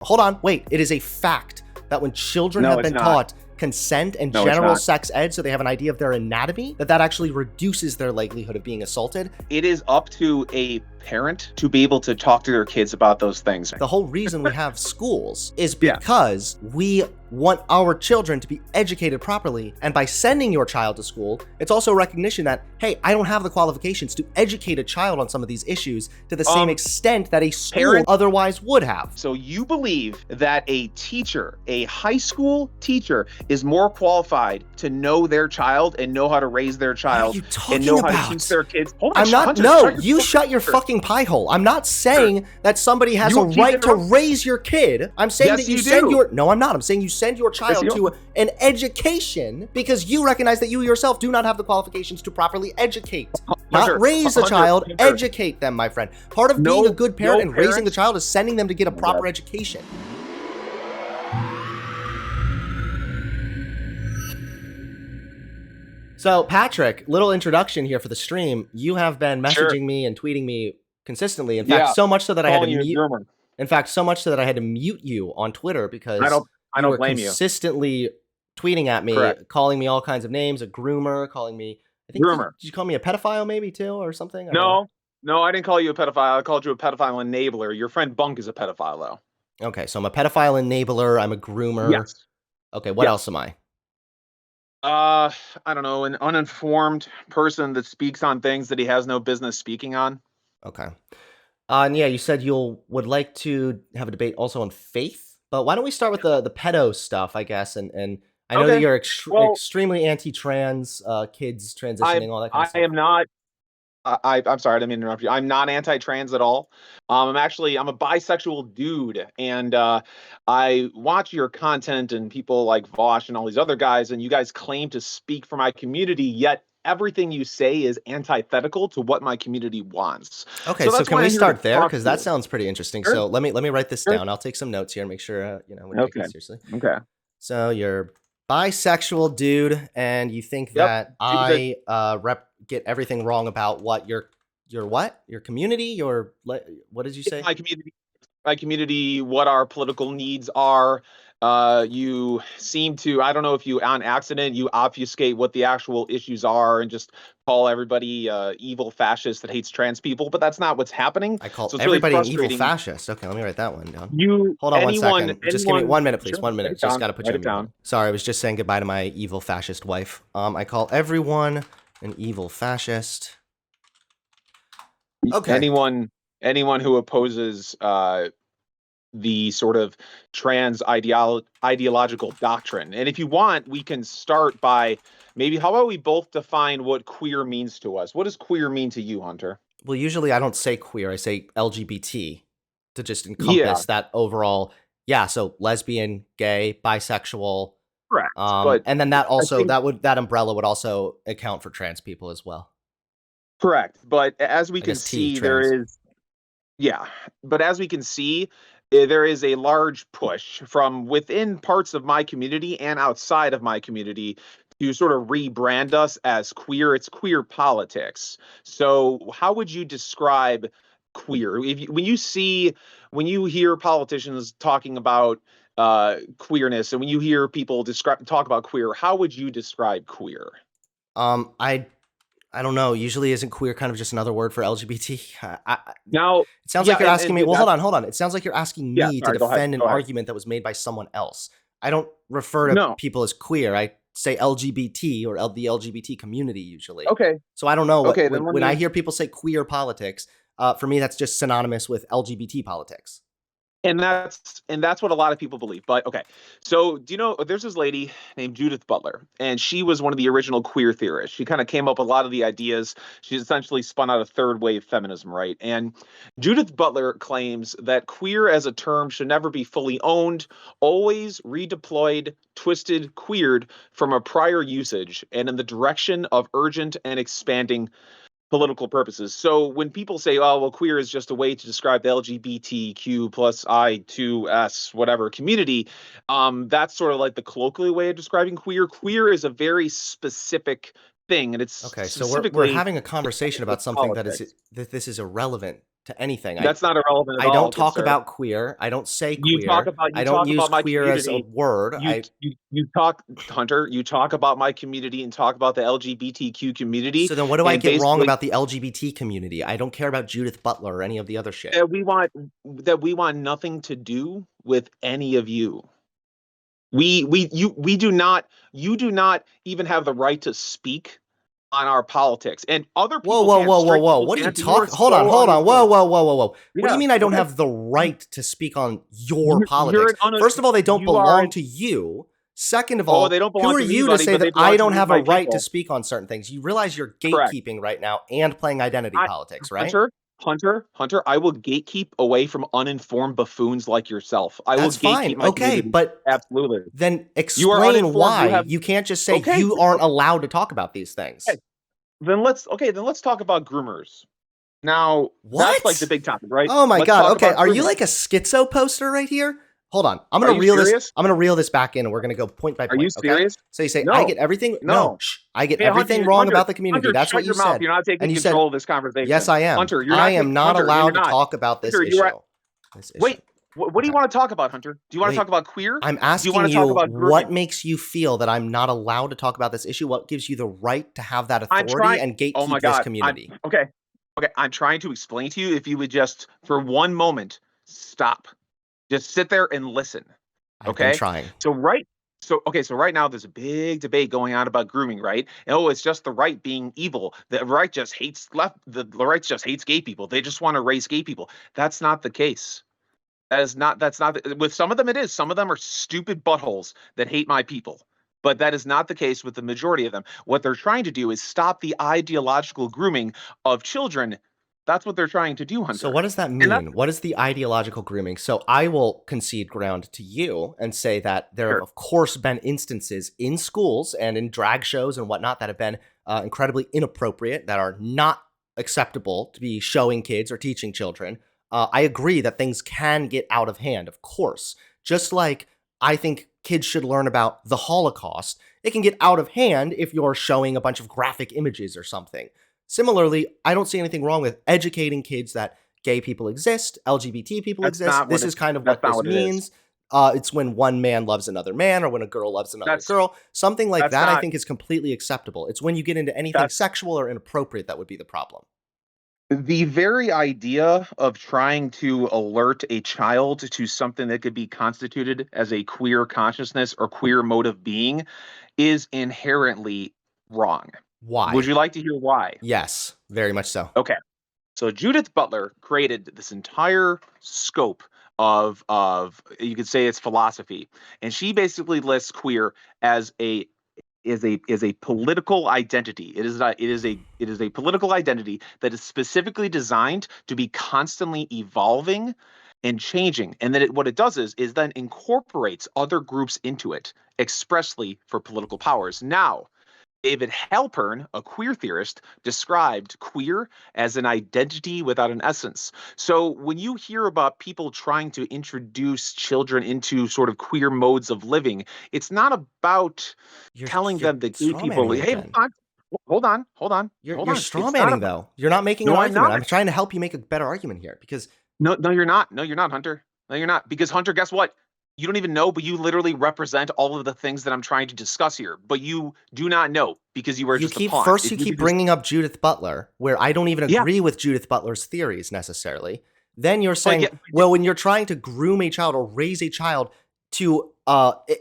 Hold on, wait. It is a fact that when children have been taught consent and general sex ed, so they have an idea of their anatomy, that actually reduces their likelihood of being assaulted. It is up to a parent to be able to talk to their kids about those things. The whole reason we have schools is because we want our children to be educated properly. And by sending your child to school, it's also a recognition that, hey, I don't have the qualifications to educate a child on some of these issues to the same extent that a school otherwise would have. So you believe that a teacher, a high school teacher, is more qualified to know their child and know how to raise their child and know how to teach their kids? Hold on, I'm not, Hunter, no, you shut your fucking pie hole. I'm not saying that somebody has a right to raise your kid. I'm saying that you send your, no, I'm not. I'm saying you send your child to an education because you recognize that you yourself do not have the qualifications to properly educate. Not raise a child, educate them, my friend. Part of being a good parent and raising the child is sending them to get a proper education. So, Patrick, little introduction here for the stream. You have been messaging me and tweeting me consistently. In fact, so much so that I had to mute. In fact, so much so that I had to mute you on Twitter because I don't blame you. Consistently tweeting at me, calling me all kinds of names, a groomer, calling me. I think groomer. Did you call me a pedophile maybe too, or something? No, I didn't call you a pedophile. I called you a pedophile enabler. Your friend Bunk is a pedophile, though. Okay, so I'm a pedophile enabler. I'm a groomer. Yes. Okay, what else am I? I don't know, an uninformed person that speaks on things that he has no business speaking on. Okay. And yeah, you said would like to have a debate also on faith, but why don't we start with the pedo stuff, I guess, and I know that you're extremely anti-trans, kids transitioning, all that kind of stuff. I am not. I'm sorry, I didn't mean to interrupt you. I'm not anti-trans at all. I'm a bisexual dude, and I watch your content and people like Vosh and all these other guys, and you guys claim to speak for my community, yet everything you say is antithetical to what my community wants. Okay, so can we start there? Because that sounds pretty interesting. Sure. So let me write this down. I'll take some notes here and make sure we're taking it seriously. Okay. So you're bisexual dude, and you think that I get everything wrong about what your community, what did you say? My community, what our political needs are. You seem to, I don't know if you on accident, you obfuscate what the actual issues are and just call everybody evil fascist that hates trans people, but that's not what's happening. I call everybody an evil fascist. Okay, let me write that one down. Hold on 1 second. Just give me 1 minute, please. 1 minute. Just got to put you down. Sorry, I was just saying goodbye to my evil fascist wife. I call everyone an evil fascist. Okay. Anyone who opposes the sort of trans ideological doctrine. And if you want, we can start by how about we both define what queer means to us? What does queer mean to you, Hunter? Well, usually I don't say queer, I say LGBT to just encompass that overall. Yeah, so lesbian, gay, bisexual. Correct. And then that also that umbrella would also account for trans people as well. Correct. But as we can see, there is a large push from within parts of my community and outside of my community to sort of rebrand us as queer. It's queer politics. So how would you describe queer? When you hear politicians talking about queerness, and when you hear people talk about queer, how would you describe queer? I don't know. Usually, isn't queer kind of just another word for LGBT? Now, it sounds like you're asking me. Well, hold on. It sounds like you're asking me to defend an argument that was made by someone else. I don't refer to people as queer. I say LGBT or the LGBT community usually. Okay. So I don't know. When I hear people say queer politics, for me, that's just synonymous with LGBT politics. And that's what a lot of people believe. But okay, so do you know there's this lady named Judith Butler, and she was one of the original queer theorists. She kind of came up with a lot of the ideas. She essentially spun out a third wave feminism, right? And Judith Butler claims that queer as a term should never be fully owned, always redeployed, twisted, queered from a prior usage and in the direction of urgent and expanding political purposes. So when people say, oh, well, queer is just a way to describe the LGBTQ plus I2S whatever community, that's sort of like the colloquial way of describing queer. Queer is a very specific thing, and it's okay. So we're having a conversation about something that this is irrelevant to anything. That's not irrelevant at all. I don't all, talk sir. about queer. I don't say queer. You talk about I don't use my queer as a word. You talk, Hunter. You talk about my community and talk about the LGBTQ community. So then, what do I get wrong about the LGBT community? I don't care about Judith Butler or any of the other shit. That we want nothing to do with any of you. We do not. You do not even have the right to speak on our politics, and other people. Whoa! What are you talking? Hold on. Whoa! What do you mean I don't have the right to speak on your politics? First of all, they don't belong to you. Second of all, who are you to say that I don't have a right to speak on certain things? You realize you're gatekeeping right now and playing identity politics, right? Hunter, I will gatekeep away from uninformed buffoons like yourself. That's fine. Okay, but absolutely. Then explain why. You can't just say you aren't allowed to talk about these things. Okay. Then let's talk about groomers. Now, that's like the big topic, right? Oh my God. Okay, are you like a schizo poster right here? Hold on. I'm gonna reel this. I'm gonna reel this back in, and we're gonna go point by point. Are you serious? Okay? So you say I get everything. No, I get everything wrong about the community. Hunter, that's what you said. You're not taking control of this conversation. Yes, I am. Hunter, I am not allowed to talk about this issue. Wait, what do you want to talk about, Hunter? Do you want to talk about queer? I'm asking you what makes you feel that I'm not allowed to talk about this issue? What gives you the right to have that authority and gatekeep this community? Okay. I'm trying to explain to you. If you would just, for one moment, stop. Just sit there and listen. Okay. I've been trying. So right now there's a big debate going on about grooming, right? And, it's just the right being evil. The right just hates the right just hates gay people. They just want to raise gay people. That's not the case. That's not with some of them it is. Some of them are stupid buttholes that hate my people. But that is not the case with the majority of them. What they're trying to do is stop the ideological grooming of children. That's what they're trying to do, Hunter. So what does that mean? What is the ideological grooming? So I will concede ground to you and say that there have, of course, been instances in schools and in drag shows and whatnot that have been incredibly inappropriate, that are not acceptable to be showing kids or teaching children. I agree that things can get out of hand, of course. Just like I think kids should learn about the Holocaust, it can get out of hand if you're showing a bunch of graphic images or something. Similarly, I don't see anything wrong with educating kids that gay people exist, LGBT people exist. This is kind of what this means. It's when one man loves another man, or when a girl loves another girl. Something like that I think is completely acceptable. It's when you get into anything sexual or inappropriate that would be the problem. The very idea of trying to alert a child to something that could be constituted as a queer consciousness or queer mode of being is inherently wrong. Why? Would you like to hear why? Yes, very much so. Okay. So Judith Butler created this entire scope of you could say it's philosophy, and she basically lists queer as a political identity. It is a political identity that is specifically designed to be constantly evolving and changing, and that what it does is then incorporates other groups into it expressly for political powers. Now, David Halpern, a queer theorist, described queer as an identity without an essence. So when you hear about people trying to introduce children into sort of queer modes of living, it's not about telling them that gay people, hey, hold on. You're strawmanning, though. You're not making an argument. I'm trying to help you make a better argument here, because No, you're not. No, you're not, Hunter. No, you're not. Because, Hunter, guess what? You don't even know, but you literally represent all of the things that I'm trying to discuss here. But you do not know because you were just a pawn. First, you keep bringing up Judith Butler, where I don't even agree with Judith Butler's theories necessarily. Then you're saying, well, when you're trying to groom a child or raise a child to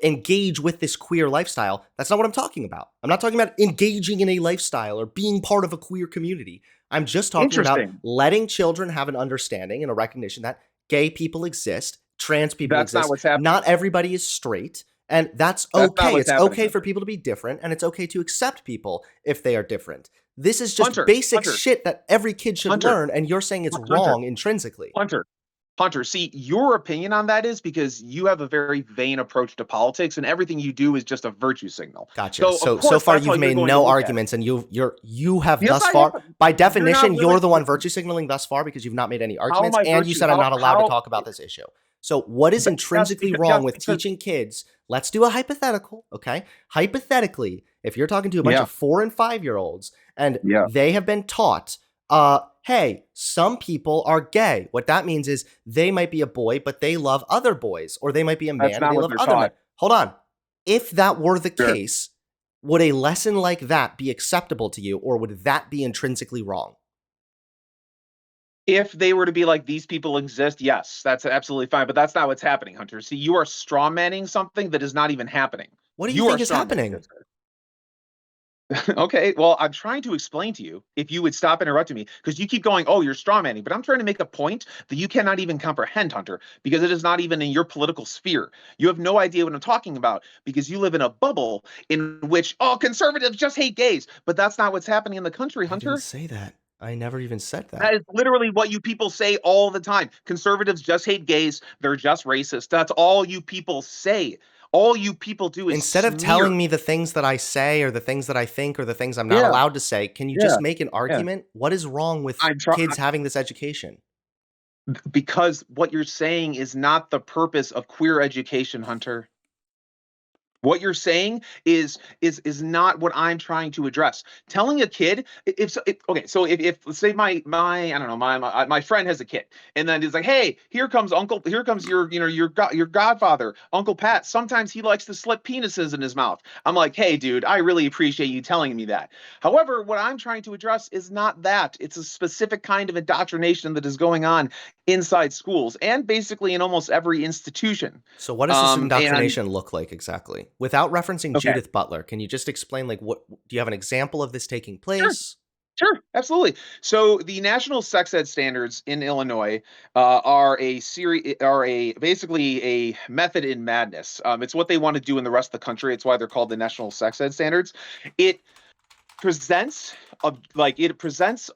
engage with this queer lifestyle, that's not what I'm talking about. I'm not talking about engaging in a lifestyle or being part of a queer community. I'm just talking about letting children have an understanding and a recognition that gay people exist, trans people exist. Not what's happening. Not everybody is straight, and that's okay. It's okay for people to be different, and it's okay to accept people if they are different. This is just basic shit that every kid should learn, and you're saying it's wrong intrinsically. Hunter, see, your opinion on that is because you have a very vain approach to politics, and everything you do is just a virtue signal. Gotcha. So far, you've made no arguments, and you have thus far, by definition, you're the one virtue signaling thus far because you've not made any arguments, and you said I'm not allowed to talk about this issue. So what is intrinsically wrong with teaching kids? Let's do a hypothetical, okay? Hypothetically, if you're talking to a bunch of 4- and 5-year-olds and they have been taught hey, some people are gay. What that means is they might be a boy, but they love other boys, or they might be a man and they love other men. Hold on. If that were the case, would a lesson like that be acceptable to you, or would that be intrinsically wrong? If they were to be like, these people exist, yes, that's absolutely fine. But that's not what's happening, Hunter. See, you are strawmanning something that is not even happening. What do you think is happening? Okay, well, I'm trying to explain to you, if you would stop interrupting me, because you keep going, oh, you're strawmanning, but I'm trying to make a point that you cannot even comprehend, Hunter, because it is not even in your political sphere. You have no idea what I'm talking about, because you live in a bubble in which, oh, conservatives just hate gays, but that's not what's happening in the country, Hunter. I didn't say that. I never even said that. That is literally what you people say all the time. Conservatives just hate gays. They're just racist. That's all you people say. All you people do is instead of telling me the things that I say or the things that I think or the things I'm not allowed to say, can you just make an argument? What is wrong with kids having this education? Because what you're saying is not the purpose of queer education, Hunter. What you're saying is not what I'm trying to address. Telling a kid, if let's say my I don't know, my friend has a kid, and then he's like, hey, here comes your godfather, Uncle Pat. Sometimes he likes to slip penises in his mouth. I'm like, hey, dude, I really appreciate you telling me that. However, what I'm trying to address is not that. It's a specific kind of indoctrination that is going on inside schools and basically in almost every institution. So what does this indoctrination look like exactly? Without referencing Judith Butler, can you just explain, like, what do you have an example of this taking place? Sure, absolutely. So the national sex ed standards in Illinois are basically a method in madness. It's what they want to do in the rest of the country. It's why they're called the national sex ed standards. It presents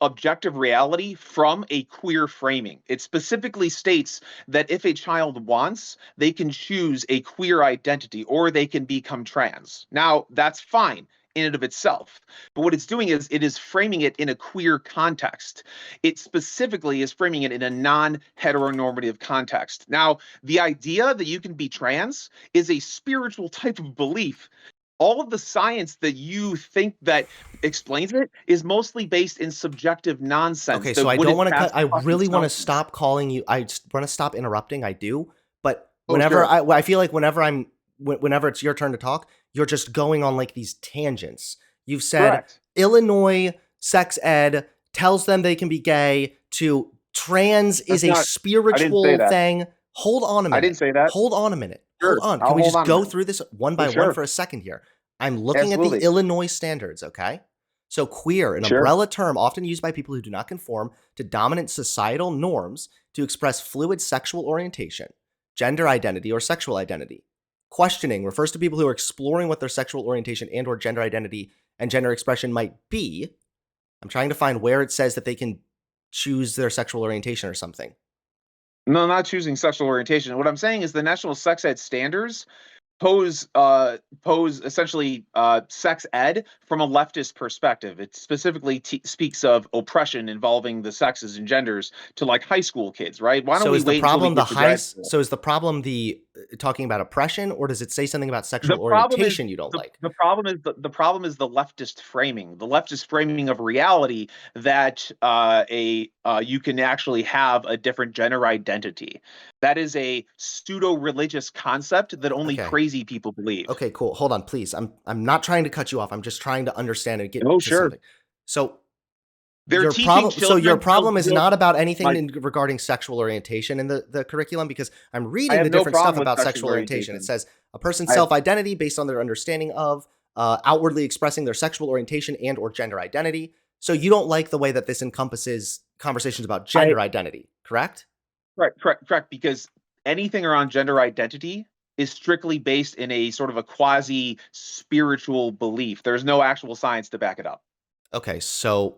objective reality from a queer framing. It specifically states that if a child wants, they can choose a queer identity or they can become trans. Now, that's fine in and of itself. But what it's doing is it is framing it in a queer context. It specifically is framing it in a non-heteronormative context. Now, the idea that you can be trans is a spiritual type of belief. All of the science that you think that explains it is mostly based in subjective nonsense. Okay, so I don't want to cut. I really want to stop calling you. I want to stop interrupting. I do, but whenever I feel like whenever it's your turn to talk, you're just going on like these tangents. You've said Illinois sex ed tells them they can be gay. To trans is a spiritual thing. Hold on a minute. I didn't say that. Hold on a minute. Hold on. Can we just go through this one by one for a second here? I'm looking at the Illinois standards, okay? So queer, an umbrella term often used by people who do not conform to dominant societal norms to express fluid sexual orientation, gender identity, or sexual identity. Questioning refers to people who are exploring what their sexual orientation and or gender identity and gender expression might be. I'm trying to find where it says that they can choose their sexual orientation or something. No, not choosing sexual orientation. What I'm saying is the national sex ed standards pose essentially sex ed from a leftist perspective. It specifically speaks of oppression involving the sexes and genders to like high school kids, right? Why don't we wait until we get to grad school? So is the problem talking about oppression, or does it say something about sexual orientation you don't like? The problem is the leftist framing. The leftist framing of reality that you can actually have a different gender identity. That is a pseudo-religious concept that only crazy people believe. Okay, cool. Hold on, please. I'm not trying to cut you off. I'm just trying to understand and get to something. So your problem is not about anything regarding sexual orientation in the curriculum, because I'm reading the different stuff about sexual orientation. It says a person's self-identity based on their understanding of outwardly expressing their sexual orientation and or gender identity. So you don't like the way that this encompasses conversations about gender identity, correct? Correct. Because anything around gender identity is strictly based in a sort of a quasi-spiritual belief. There's no actual science to back it up. Okay, so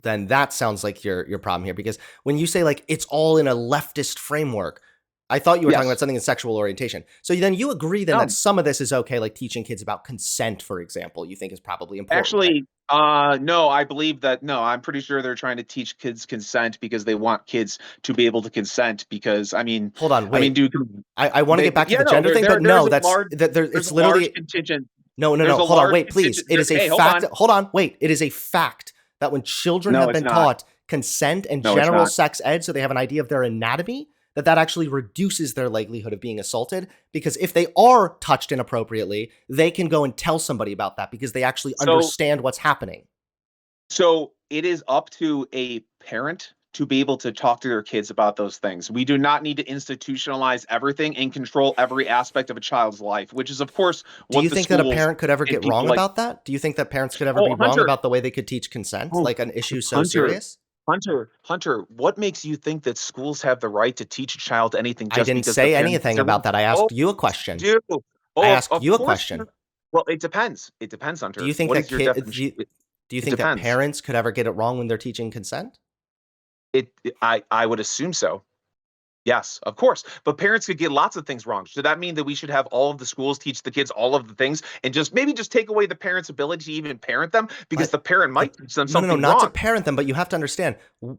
then that sounds like your problem here, because when you say like it's all in a leftist framework, I thought you were talking about something in sexual orientation. So then you agree then that some of this is okay, like teaching kids about consent, for example, you think is probably important. Actually, no, I believe that. No, I'm pretty sure they're trying to teach kids consent because they want kids to be able to consent. Because I mean, hold on, wait. I mean, dude, I want to get back to the gender thing, but no, it's literally contingent. No. Hold on, wait, please. It is a fact. Hold on, wait. It is a fact that when children have been taught consent and No, it's general not. sex ed so they have an idea of their anatomy, that actually reduces their likelihood of being assaulted, because if they are touched inappropriately, they can go and tell somebody about that because they actually understand what's happening. So it is up to a parent to be able to talk to their kids about those things. We do not need to institutionalize everything and control every aspect of a child's life, which is, of course, Do what you the think that a schools parent could ever and get people wrong like. about that? Do you think that parents could ever be Oh, wrong Hunter. about the way they could teach consent, Oh, like an issue so Hunter. serious? Hunter, what makes you think that schools have the right to teach a child anything I just didn't because the say parents anything are wrong? about that. I Oh, asked you a question. do. I Oh, asked of you a course. question. Well, it depends. It depends, Do Hunter. you think What that is your definition? do you It think that depends. parents could ever get it wrong when they're teaching consent? I would assume so. Yes, of course. But parents could get lots of things wrong. Should that mean that we should have all of the schools teach the kids all of the things and just maybe just take away the parent's ability to even parent them because But the parent might teach them no, something not to wrong? parent them, but you have to understand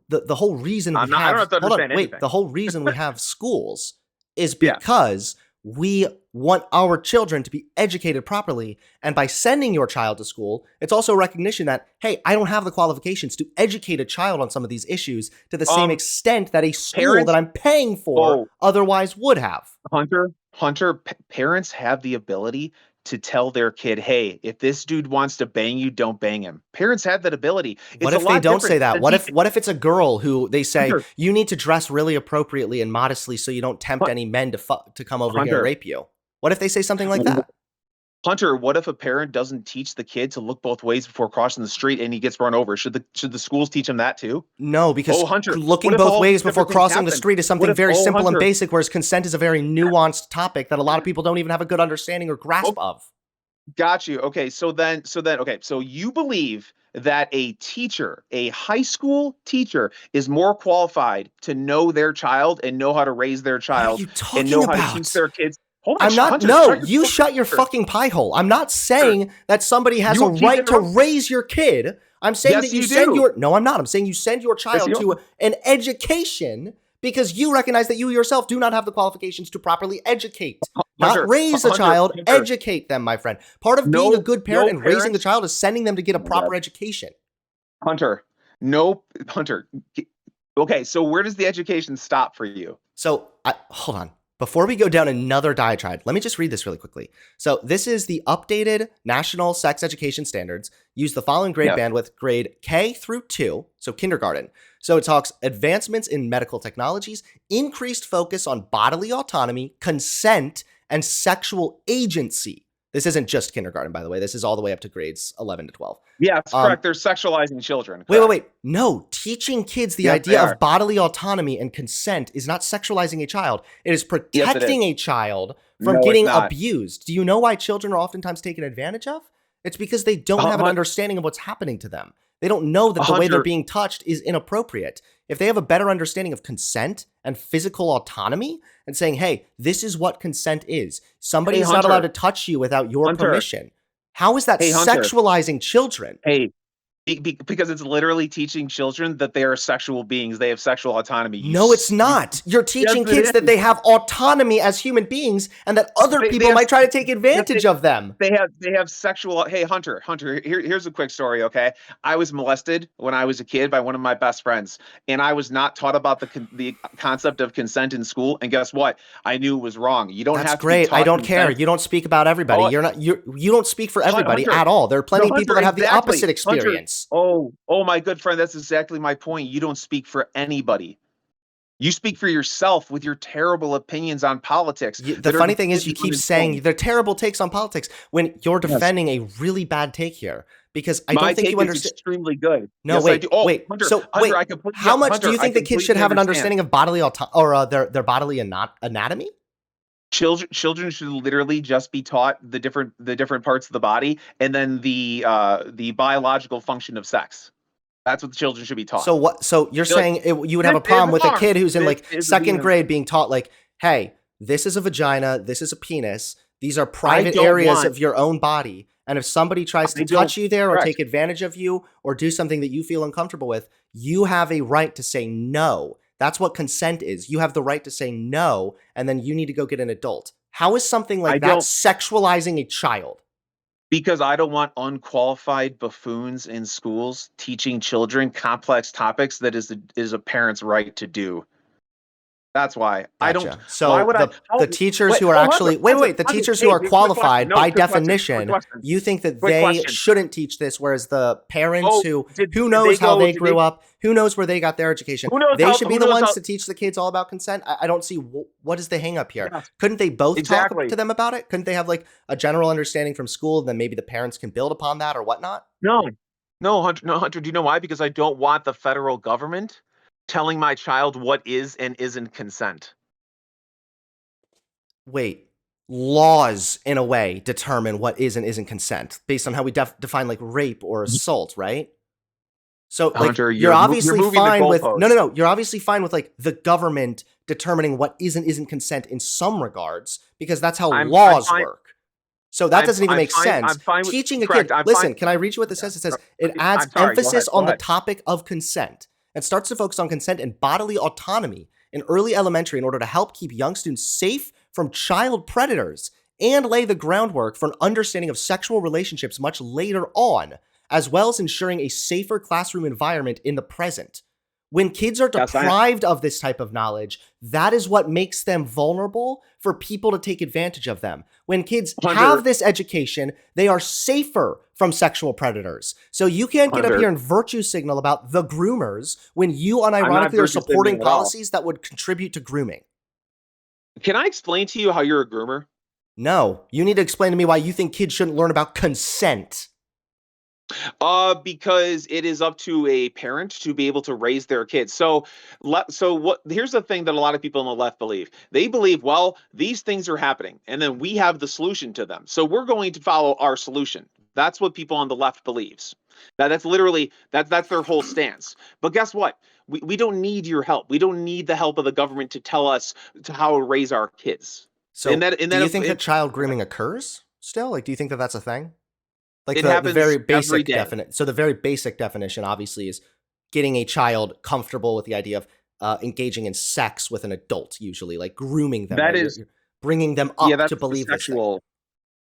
the whole reason we I don't have, have to hold on, understand wait, anything. the whole reason we have schools is Yeah. because we want our children to be educated properly. And by sending your child to school, it's also a recognition that, hey, I don't have the qualifications to educate a child on some of these issues to the same extent that a school that I'm paying for otherwise would have. Hunter, parents have the ability to tell their kid, hey, if this dude wants to bang you, don't bang him. Parents have that ability. What if they don't say that? What if it's a girl who they say, Hunter, you need to dress really appropriately and modestly so you don't tempt any men to come over here and rape you? What if they say something like that? Hunter, what if a parent doesn't teach the kid to look both ways before crossing the street and he gets run over? Should the schools teach him that too? No, because Hunter, looking both ways before crossing the street is something very simple and basic, whereas consent is a very nuanced topic that a lot of people don't even have a good understanding or grasp of. Got you. Okay, so you believe that a teacher, a high school teacher, is more qualified to know their child and know how to raise their child and know how to teach their kids. I'm not. No, you shut your fucking pie hole. I'm not saying that somebody has a right to raise your kid. I'm saying that you send your. No, I'm not. I'm saying you send your child to an education because you recognize that you yourself do not have the qualifications to properly educate. Not raise a child, educate them, my friend. Part of being a good parent and raising the child is sending them to get a proper education. Hunter. Okay, so where does the education stop for you? So, hold on. Before we go down another diatribe, let me just read this really quickly. So this is the updated National Sex Education Standards. Use the following grade bandwidth, grade K through 2, so kindergarten. So it talks advancements in medical technologies, increased focus on bodily autonomy, consent, and sexual agency. This isn't just kindergarten, by the way. This is all the way up to grades 11 to 12. Yeah, that's correct. They're sexualizing children. Wait. No, teaching kids the idea of bodily autonomy and consent is not sexualizing a child. It is protecting a child from getting abused. Do you know why children are oftentimes taken advantage of? It's because they don't have an understanding of what's happening to them. They don't know that the way they're being touched is inappropriate. If they have a better understanding of consent and physical autonomy and saying, hey, this is what consent is. Somebody is not allowed to touch you without your permission. How is that sexualizing children? Hey, because it's literally teaching children that they are sexual beings. They have sexual autonomy. No, it's not. You're teaching kids that they have autonomy as human beings and that other people might try to take advantage of them. They have sexual. Hey, Hunter, here's a quick story, okay? I was molested when I was a kid by one of my best friends, and I was not taught about the concept of consent in school. And guess what? I knew it was wrong. You don't have to. That's great. I don't care. You don't speak about everybody. You don't speak for everybody at all. There are plenty of people that have the opposite experience. Oh, my good friend, that's exactly my point. You don't speak for anybody. You speak for yourself with your terrible opinions on politics. The funny thing is you keep saying they're terrible takes on politics when you're defending a really bad take here. Because I don't think you understand. Extremely good. No, yes, wait. Hunter, how much do you think the kids should have an understanding of bodily or their bodily anatomy? Children should literally just be taught the different parts of the body and then the biological function of sex. That's what the children should be taught. So what? So you're saying you would have a problem with a kid who's in like second grade being taught like, hey, this is a vagina, this is a penis. These are private areas of your own body. And if somebody tries to touch you there or take advantage of you or do something that you feel uncomfortable with, you have a right to say no. That's what consent is. You have the right to say no, and then you need to go get an adult. How is something like that sexualizing a child? Because I don't want unqualified buffoons in schools teaching children complex topics that is a parent's right to do. That's why. I don't. Gotcha. Why So would I? the teachers Wait, who are oh, Hunter, actually Hunter, the Hunter. teachers who Hey, are hey, quick question. qualified No, by quick question. Quick definition, question. you think that Quick they question. shouldn't teach this, whereas the parents Oh, who did they knows how go? they Did they? grew up, who knows where they got their education, Who knows they how? should be Who the knows ones how? to teach the kids all about consent. I don't see what is the hang up here. Yes, Couldn't they both talk exactly. to them about it? Couldn't they have like a general understanding from school, then maybe the parents can build upon that or whatnot? No, no, Hunter. No, Hunter. Do you know why? Because I don't want the federal government telling my child what is and isn't consent. Wait, laws in a way determine what is and isn't consent based on how we define like rape or assault, right? So like Hunter, you're you're obviously moving the fine with goalposts. you're obviously fine with like the government determining what is and isn't consent in some regards because that's how I'm laws fine. work. So that doesn't even I'm make fine. sense. I'm fine with. Teaching a Correct. kid, I'm fine. listen, can I read you what this says? It says it adds I'm sorry. Go ahead. emphasis Go on the ahead. topic of consent and starts to focus on consent and bodily autonomy in early elementary in order to help keep young students safe from child predators and lay the groundwork for an understanding of sexual relationships much later on, as well as ensuring a safer classroom environment in the present. When kids are Yes, I deprived of this type of knowledge, that is what makes them vulnerable for people to take advantage of them. When kids have Hunter. this education, they are safer from sexual predators. So you can't get up Hunter. here and virtue signal about the groomers when you I'm not unironically are virtue supporting signaling at all. policies that would contribute to grooming. Can I explain to you how you're a groomer? No, you need to explain to me why you think kids shouldn't learn about consent. Because it is up to a parent to be able to raise their kids. So what? Here's the thing that a lot of people on the left believe. They believe, well, these things are happening, and then we have the solution to them. So we're going to follow our solution. That's what people on the left believes. That's literally that's their whole stance. But guess what? We don't need your help. We don't need the help of the government to tell us to how to raise our kids. And So, do you think that child grooming occurs still? Like, do you think that that's a thing? Like it the happens very every basic day. definition. So the very basic definition, obviously, is getting a child comfortable with the idea of engaging in sex with an adult, usually, like grooming them, That right? is, You're bringing them yeah, up to that's the believe this thing, sexual.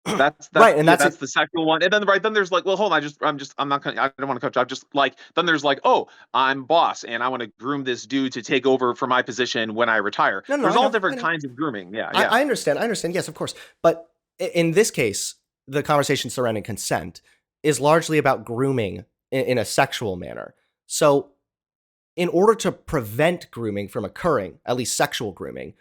right? And Yeah, that's that's it. the sexual one. And then then there's like, well, hold on, I'm not gonna I don't want to cut you. I'm just like then there's like, oh, I'm boss and I want to groom this dude to take over for my position when I retire. No, no, There's I all know, I different know. kinds of grooming. Yeah, yeah. I understand. I understand. Yes, of course. But in this case, the conversation surrounding consent is largely about grooming in a sexual manner. So, in order to prevent grooming from occurring, at least sexual grooming,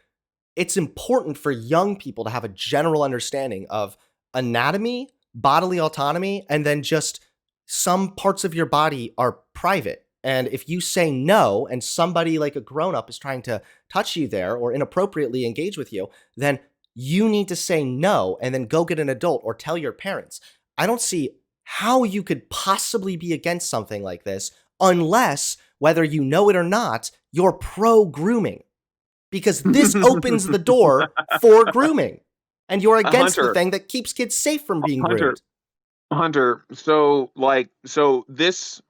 it's important for young people to have a general understanding of anatomy, bodily autonomy, and then just some parts of your body are private. And if you say no, and somebody like a grown up is trying to touch you there or inappropriately engage with you, then you need to say no and then go get an adult or tell your parents. I don't see how you could possibly be against something like this unless, whether you know it or not, you're pro grooming because this opens the door for grooming. And you're against the Hunter, thing that keeps kids safe from being Hunter, groomed. Hunter. So this.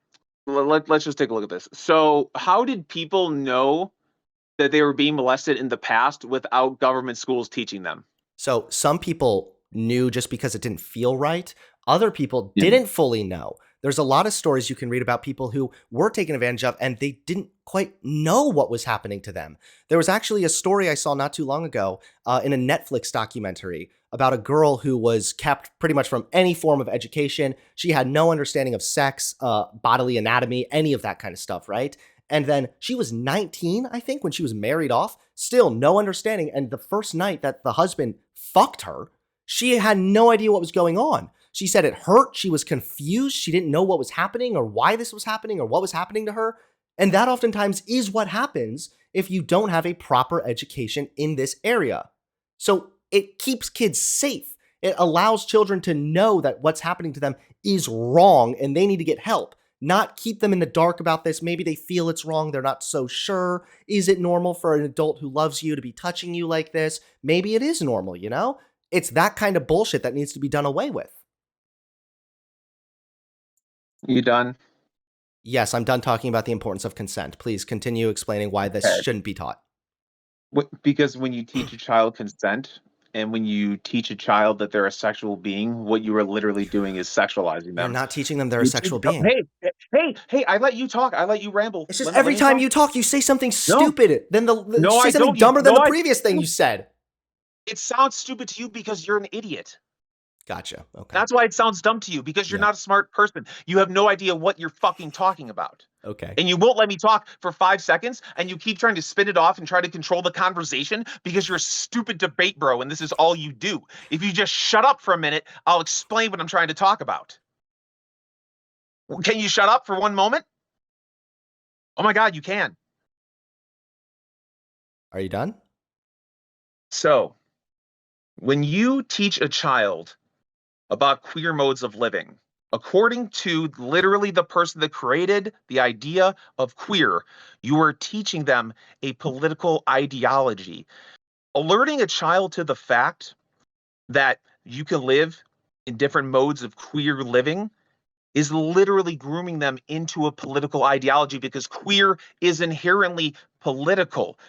Let's just take a look at this. So how did people know that they were being molested in the past without government schools teaching them? So some people knew just because it didn't feel right. Other people Yeah. didn't fully know. There's a lot of stories you can read about people who were taken advantage of and they didn't quite know what was happening to them. There was actually a story I saw not too long ago in a Netflix documentary about a girl who was kept pretty much from any form of education. She had no understanding of sex, bodily anatomy, any of that kind of stuff, right? And then she was 19, I think, when she was married off. Still no understanding. And the first night that the husband fucked her, she had no idea what was going on. She said it hurt. She was confused. She didn't know what was happening or why this was happening or what was happening to her. And that oftentimes is what happens if you don't have a proper education in this area. So it keeps kids safe. It allows children to know that what's happening to them is wrong and they need to get help, not keep them in the dark about this. Maybe they feel it's wrong. They're not so sure. Is it normal for an adult who loves you to be touching you like this? Maybe it is normal, you know? It's that kind of bullshit that needs to be done away with. You done? Yes, I'm done talking about the importance of consent. Please continue explaining why this Okay. shouldn't be taught. Because when you teach a child consent And when you teach a child that they're a sexual being, what you are literally doing is sexualizing them. You're not teaching them they're a sexual being. Hey, I let you talk. I let you ramble. It's just every time you talk, you say something stupid. Then you say something dumber than the previous thing you said. It sounds stupid to you because you're an idiot. Gotcha. Okay. That's why it sounds dumb to you, because you're not a smart person. You have no idea what you're fucking talking about. Okay. And you won't let me talk for 5 seconds, and you keep trying to spin it off and try to control the conversation because you're a stupid debate bro, and this is all you do. If you just shut up for a minute, I'll explain what I'm trying to talk about. Can you shut up for 1 moment? Oh my God, you can. Are you done? So, when you teach a child about queer modes of living, according to literally the person that created the idea of queer, you are teaching them a political ideology. Alerting a child to the fact that you can live in different modes of queer living is literally grooming them into a political ideology, because queer is inherently political.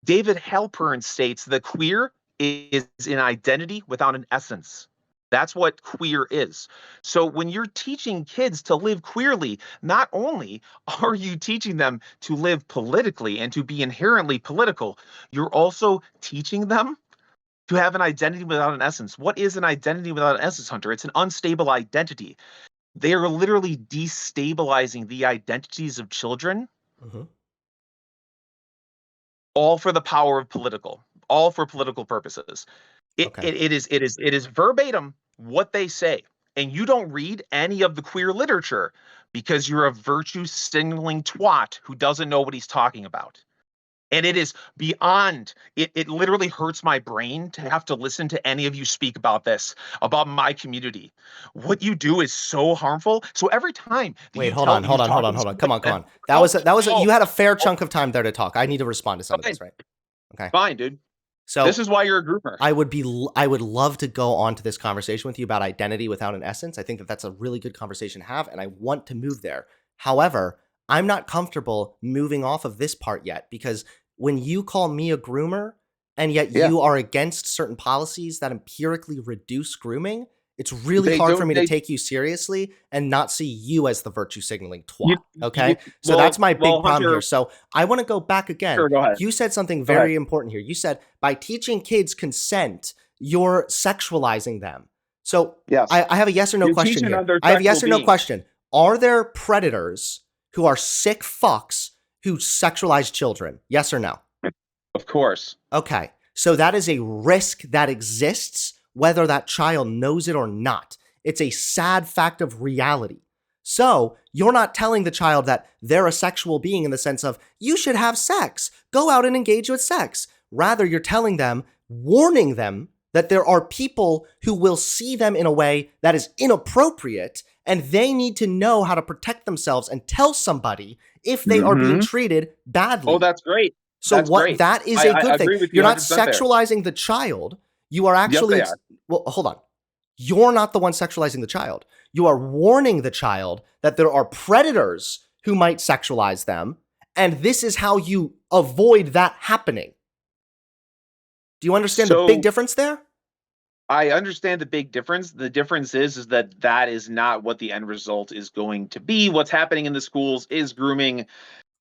David Halpern states that queer is an identity without an essence. That's what queer is. So when you're teaching kids to live queerly, not only are you teaching them to live politically and to be inherently political, you're also teaching them to have an identity without an essence. What is an identity without an essence, Hunter? It's an unstable identity. They are literally destabilizing the identities of children, all for the power of political, all for political purposes. It is verbatim what they say. And you don't read any of the queer literature because you're a virtue signaling twat who doesn't know what he's talking about. And it is beyond, it literally hurts my brain to have to listen to any of you speak about this, about my community. What you do is so harmful. So every time. Wait, hold on. Come on. That was you had a fair chunk of time there to talk. I need to respond to some of this, right? Okay. Fine, dude. So this is why you're a groomer. I would love to go on to this conversation with you about identity without an essence. I think that that's a really good conversation to have, and I want to move there. However, I'm not comfortable moving off of this part yet, because when you call me a groomer and yet you are against certain policies that empirically reduce grooming, it's really hard for me to take you seriously and not see you as the virtue signaling twat. Okay? So that's my big problem here. So I want to go back again. Sure, go ahead. You said something very important here. You said by teaching kids consent, you're sexualizing them. So I have a yes or no question here. I have a yes or no question. Are there predators who are sick fucks who sexualize children? Yes or no? Of course. Okay. So that is a risk that exists, whether that child knows it or not. It's a sad fact of reality. So you're not telling the child that they're a sexual being in the sense of, you should have sex, go out and engage with sex. Rather, you're telling them, warning them that there are people who will see them in a way that is inappropriate, and they need to know how to protect themselves and tell somebody if they are being treated badly. Oh, that's great. So that is a good thing. You're not sexualizing the child. You are actually, well, hold on. You're not the one sexualizing the child. You are warning the child that there are predators who might sexualize them, and this is how you avoid that happening. Do you understand the big difference there? I understand the big difference. The difference is that is not what the end result is going to be. What's happening in the schools is grooming.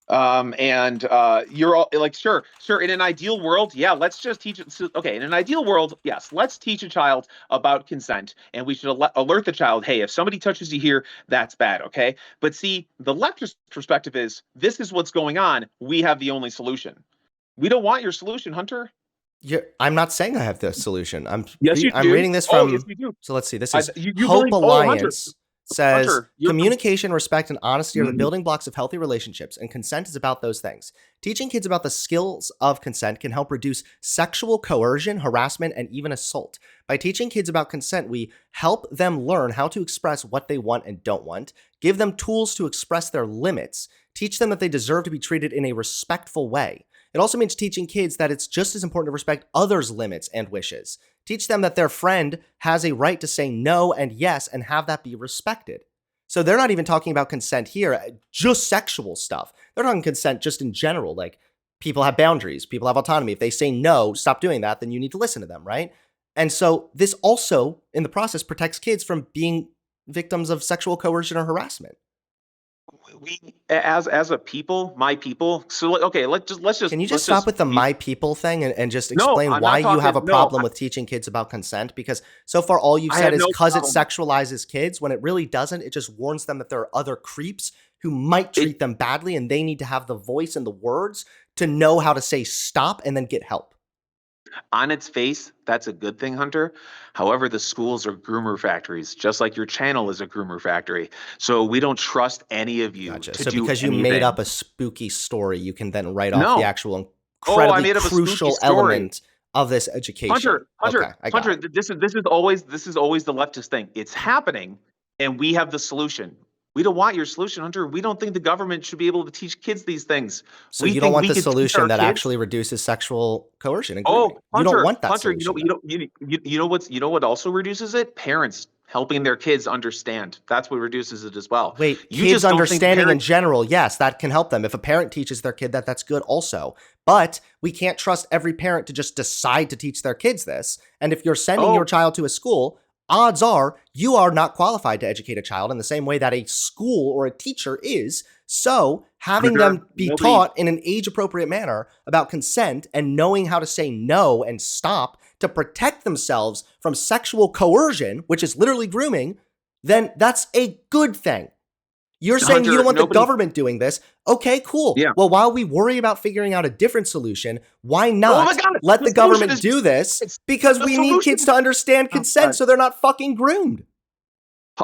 You're all like, sure. In an ideal world, let's just teach it. Okay, in an ideal world, yes, let's teach a child about consent, and we should alert the child, hey, if somebody touches you here, that's bad, okay? But see, the leftist perspective is, this is what's going on. We have the only solution. We don't want your solution, Hunter. I'm not saying I have the solution. I'm I'm reading this from. Yes, we do. So let's see. This is Hope Alliance. Says Hunter, communication, respect, and honesty are the building blocks of healthy relationships, and consent is about those things. Teaching kids about the skills of consent can help reduce sexual coercion, harassment, and even assault. By teaching kids about consent, we help them learn how to express what they want and don't want, give them tools to express their limits, teach them that they deserve to be treated in a respectful way. It also means teaching kids that it's just as important to respect others' limits and wishes. Teach them that their friend has a right to say no and yes and have that be respected. So they're not even talking about consent here, just sexual stuff. They're talking consent just in general, like people have boundaries, people have autonomy. If they say no, stop doing that, then you need to listen to them, right? And so this also, in the process, protects kids from being victims of sexual coercion or harassment. We, as a people, my people. So okay, Can you just stop with the my people thing and just No, explain I'm why not you talking. have a No, problem with teaching kids about consent? Because so far all you've I said have is no because it problem. sexualizes kids, when it really doesn't. It just warns them that there are other creeps who might treat them badly, and they need to have the voice and the words to know how to say stop and then get help. On its face, that's a good thing, Hunter. However, the schools are groomer factories, just like your channel is a groomer factory. So we don't trust any of you Gotcha. to So do because you made up anything. a spooky story, you can then write off the No. actual Oh, I incredibly made up a spooky crucial story. element of this education. Hunter, Okay, Hunter, I got Hunter, it. this is always the leftist thing. It's happening, and we have the solution. We don't want your solution, Hunter. We don't think the government should be able to teach kids these things. So We you don't think want we the could teach solution our that kids. actually reduces sexual coercion and grooming. Oh, You don't Hunter, want that Hunter, you know, solution you then. know, you know what also reduces it? Parents helping their kids understand. That's what reduces it as well. Wait, You kids just don't think understanding in parents. general, yes, that can help them. If a parent teaches their kid that, that's good also. But we can't trust every parent to just decide to teach their kids this. And if you're sending your Oh, child to a school, odds are you are not qualified to educate a child in the same way that a school or a teacher is. So having Hunter, them be nobody. taught in an age appropriate manner about consent and knowing how to say no and stop to protect themselves from sexual coercion, which is literally grooming, then that's a good thing. You're saying you don't Hunter, want the nobody. government doing this. Okay, cool. Yeah. Well, while we worry about figuring out a different solution, why Oh my not God, let the the solution government is do this? it's Because the we need solution. kids to understand Oh, consent so they're not fucking groomed.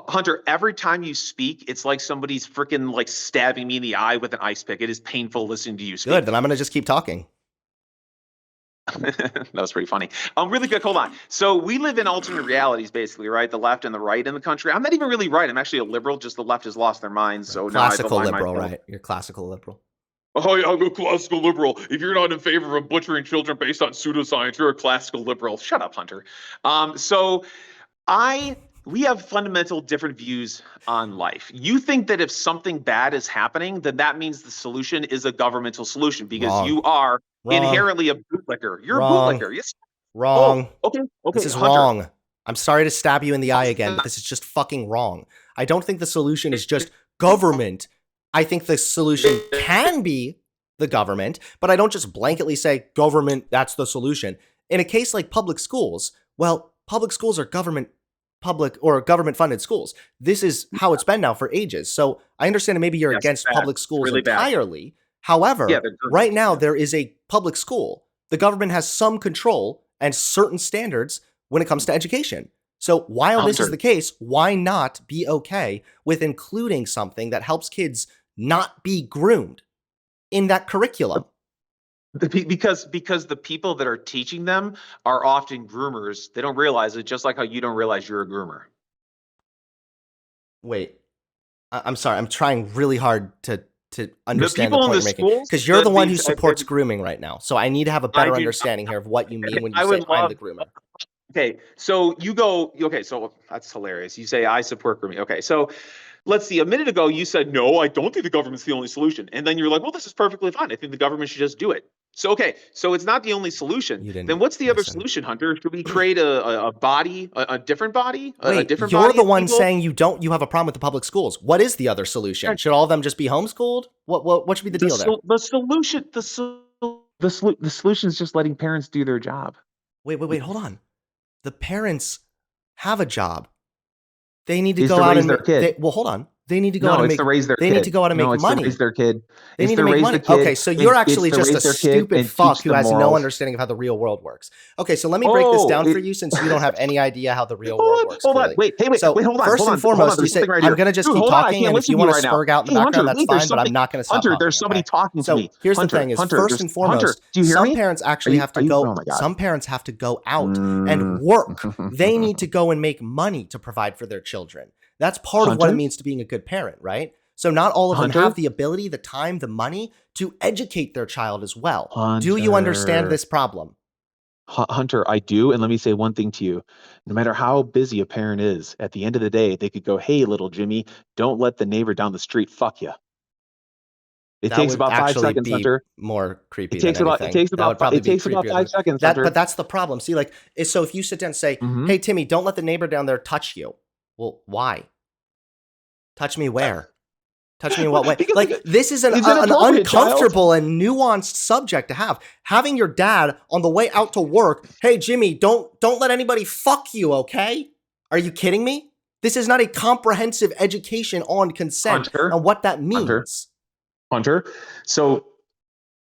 Hunter, every time you speak, it's like somebody's freaking like stabbing me in the eye with an ice pick. It is painful listening to you Good, speak. then I'm going to just keep talking. That was pretty funny. Really quick, hold on. So we live in alternate realities, basically, right? The left and the right in the country. I'm not even really right. I'm actually a liberal. Just the left has lost their minds. Right. So now I've Classical aligned liberal, myself. right? You're classical liberal. Oh, yeah, I'm a classical liberal. If you're not in favor of butchering children based on pseudoscience, you're a classical liberal. Shut up, Hunter. So I we have fundamental different views on life. You think that if something bad is happening, then that means the solution is a governmental solution because Wrong. you are Wrong. inherently a bootlicker. You're a Wrong. bootlicker. Yes. Oh, Wrong. okay, This okay, is Hunter. wrong. I'm sorry to stab you in the eye How's again, but that? this is just fucking wrong. I don't think the solution is just government. I think the solution can be the government, but I don't just blanketly say government, that's the solution. In a case like public schools, well, public schools are public or government funded schools. This is how it's been now for ages. So I understand that maybe you're Yes, it's against bad. public It's schools really bad. entirely. Yeah, However, they're dirty. right now Yeah. there is a public school. The government has some control and certain standards when it comes to education. So while this is Hunter. the case, why not be okay with including something that helps kids not be groomed in that curriculum? Because the people that are teaching them are often groomers. They don't realize it, just like how you don't realize you're a groomer. Wait, I'm sorry. I'm trying really hard to The understand the people in point the you're making schools, because you're the one who these supports grooming right now. So I need to have a I better do. understanding here of what you mean when you I say would I'm the love. groomer. Okay, so you go. Okay, so that's hilarious. You say I support grooming. Okay, so let's see. A minute ago, you said no. I don't think the government's the only solution, and then you're like, well, this is perfectly fine. I think the government should just do it. So okay, so it's not the only solution. You Then didn't what's the other listen. solution, Hunter? Should we create a body, a different body, a Wait, different you're body the of one people? saying you have a problem with the public schools. What is the other solution? Should all of them just be homeschooled? What should be the deal there? The solution the solution is just letting parents do their job. Wait, hold on. The parents have a job. They need to Is go to out raise and their kid. well, hold on. They need to go out No, and it's to make raise their they need to kid. go out and No, make it's to raise money. their kid. They It's need to to make raise money. the Okay, kid. so you're It's actually to just a raise their kid stupid and teach fuck who them has no morals. understanding of how the real world works. Okay, so let me break this Oh, down for you since you don't have any idea how the real world works hold on. clearly. Wait, hey, wait, So hold on, first and hold on. foremost, you There's say something right I'm here. gonna just Dude, keep hold on. I talking, can't and if listen you to you want to right now. spurg out in the Hey, background, Hunter, that's wait, there's fine. But I'm something. not gonna stop Hunter, talking. there's somebody Okay. talking to So me. here's the Hunter, thing: is Hunter, first there's and Hunter. foremost, Do you hear some me? parents actually have to Are you? go. Oh my God. Some parents have to go out and Mm. work. They need to go and make money to provide for their children. That's part of what it Hunter, means to being a good parent, right? So not all of them Hunter, have the ability, the time, the money to educate their child as well. Do you understand Hunter. this problem? Hunter, I do. And let me say one thing to you. No matter how busy a parent is, at the end of the day, they could go, hey, little Jimmy, don't let the neighbor down the street fuck you. It That takes would about five actually seconds, be Hunter. more It creepy than takes about anything. That would probably it be takes about creepier five than seconds, that. But Hunter. that's the problem. See, like, so if you sit down and say, Mm-hmm. "Hey, Timmy, don't let the neighbor down there touch you." Well, why? Touch me where? Touch me in what way? Because Like, this is an it's inappropriate, child. uncomfortable and nuanced subject to have. Having your dad on the way out to work, "Hey, Jimmy, don't let anybody fuck you, okay?" Are you kidding me? This is not a comprehensive education on consent Hunter, and what that Hunter, means. Hunter. So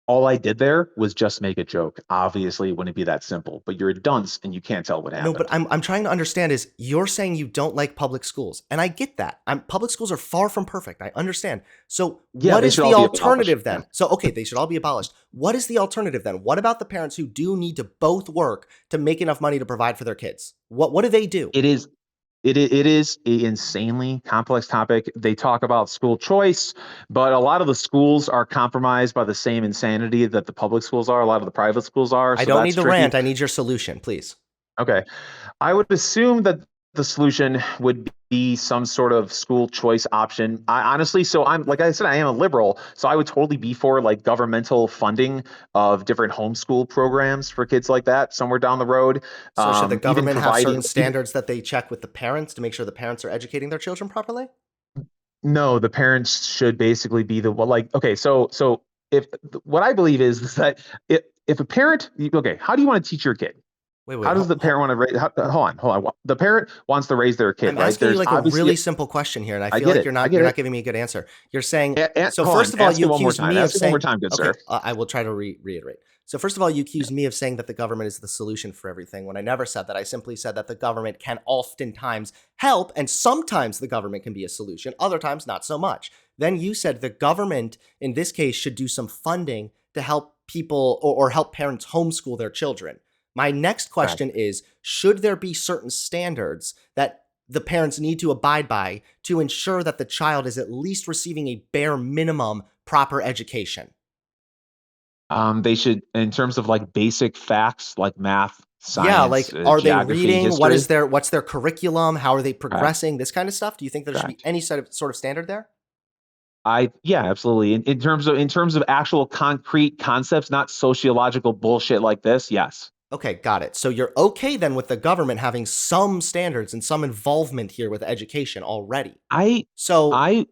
all I did there was just make a joke. Obviously, it wouldn't be that simple, but you're a dunce and you can't tell what No, but happened. I'm trying to understand is you're saying you don't like public schools, and I get that. Public schools are far from perfect. I understand. So Yeah, what they is should the all be abolished. alternative Yeah. then? So okay, they should all be abolished. What is the alternative then? What about the parents who do need to both work to make enough money to provide for their kids? What do they do? It is it is an insanely complex topic. They talk about school choice, but a lot of the schools are compromised by the same insanity that the public schools are. A lot of the private schools are, I so don't need that's the tricky. rant. I need your solution, please. Okay. I would assume that the solution would be some sort of school choice option. I honestly, so I'm like I said, I am a liberal, so I would totally be for like governmental funding of different homeschool programs for kids like that somewhere down the road. So should the Even government have certain providing, even standards that they check with the parents to make sure the parents are educating their children properly? no, the parents should basically be the well, like okay, so if what I believe is that if a parent, okay, how do you want to teach your kid? Wait. How does the parent want to raise? Hold on. The parent wants to raise their kid, I'm right? asking you There's like a obviously, really simple question here, and I I feel get like it. I you're get not it. giving me a good answer. You're saying so. Hold First on. of all, Ask you it one more accused time. me of Ask it one more saying, time, good okay, sir. I will try to reiterate. So first of all, you accused me of saying that the government is the solution for everything when I never said that. I simply said that the government can oftentimes help, and sometimes the government can be a solution. Other times, not so much. Then you said the government, in this case, should do some funding to help people or help parents homeschool their children. My next Correct. question is, should there be certain standards that the parents need to abide by to ensure that the child is at least receiving a bare minimum proper education? They should, in terms of like basic facts like math, Yeah, science, like are they geography, reading? history. What's their curriculum? How are they Correct. progressing? This kind of stuff. Do you think there should be Correct. any sort of standard there? Yeah, absolutely. In terms of actual concrete concepts, not sociological bullshit like this. Yes. Okay, got it. So you're okay then with the government having some standards and some involvement here with education already. I So I'm